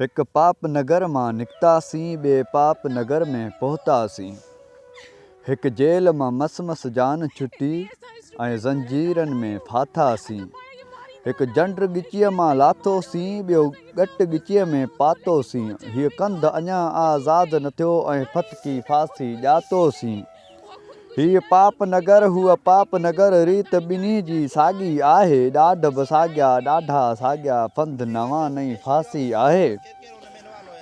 एक पाप नगर मां निकितासीं, ॿिए पाप नगर में पहुतासीं। हिक जेल मां मस मस जान छुटी ऐं ज़ंजीरनि में फाथासीं। हिक जंड ॻिचीअ मां लाथोसीं, ॿियो ॻट ॻिचीअ में पातोसीं। हीअ कंध अञा आज़ाद न थियो ऐं फतकी फांसी ॼातोसीं। हीअ पाप नगर हूअ पाप नगर, रीत ॿिन्ही जी साॻी आहे। ॾाढ बि साॻिया ॾाढा साॻिया, फंद नवां नई फांसी आहे।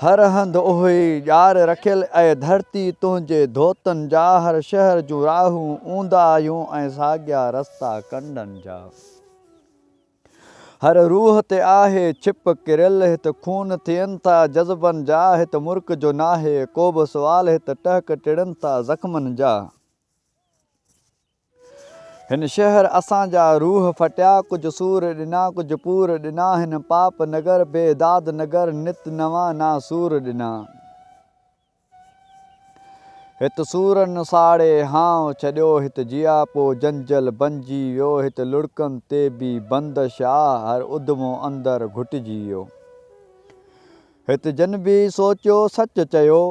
हर हंधि उहे ॼार रखियल ऐं धरती तुंहिंजे धोतनि जा। हर शहर जूं राहूं ऊंदाहियूं ऐं साॻिया रस्ता कंडनि जा। हर रूह ते आहे छिप किरियल, हित खून थियनि था जज़्बनि जा। हित मुर्क जो नाहे को बि सुवाल, हित टहक टिड़नि था ज़ख़्मनि जा। हिन शहर असांजा रूह फटिया, कुझु सूर ॾिना कुझु पूर ॾिना। हिन पाप नगर बेदाद नगर, नित नवां नासूर ॾिना। हित सूरनि साड़े हांव छॾियो, हित जियापो जंजल बणिजी वियो। हित लुड़कनि ते बि बंदिश आ, हर उधमो अंदरि घुटिजी वियो। हित जन बि सोचियो सच चयो,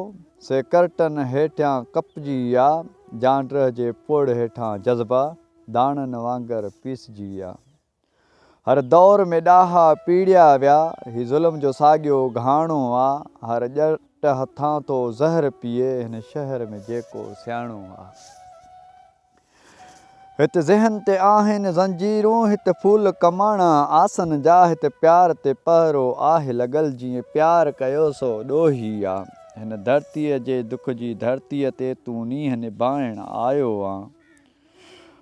से कर्टन हेठियां कपजी विया। जांड्र जे पोड़ हेठां जज़्बा दाणनि वांगुरु पीसजी विया। हर दौर में ॾाहा पीड़िया विया, ही ज़ुल्म जो साॻियो घाणो आ। हर ॼट हथां तो ज़हर पीए, हिन शहर में जेको सियाणो आ। हित ज़हन ते आहिनि ज़ंजीरूं, हित फूल कमाणा आसन जा। हित प्यार ते पहरो आहे लॻल, जीअं प्यार कयो सो ॾोही आ। हिन धरतीअ जे दुख जी धरतीअ ते तूं नींहं निभाइण आयो आ।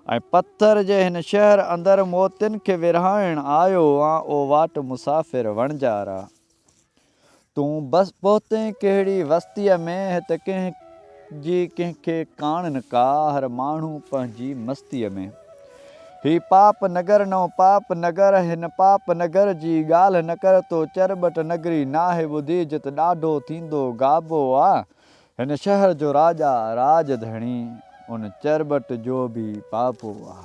ऐं पत्थर जे हिन शहर अंदरि मोतियुनि खे विरहाइण आयो आ। ओ वाट मुसाफ़िर वणजारा, तूं बस पहुते कहिड़ी बस्तीअ में। हित कंहिंजी कंहिंखे कान न का, हर माण्हू पंहिंजी मस्तीअ में। ही पाप नगर नओं पाप नगर, हिन पाप नगर जी ॻाल्हि न कर। तो चरबट नगरी नाहे ॿुधी, जित ॾाढो थींदो गाबो आ। हिन शहर जो राजा राजधणी, उन चरबट जो बि पापो आ।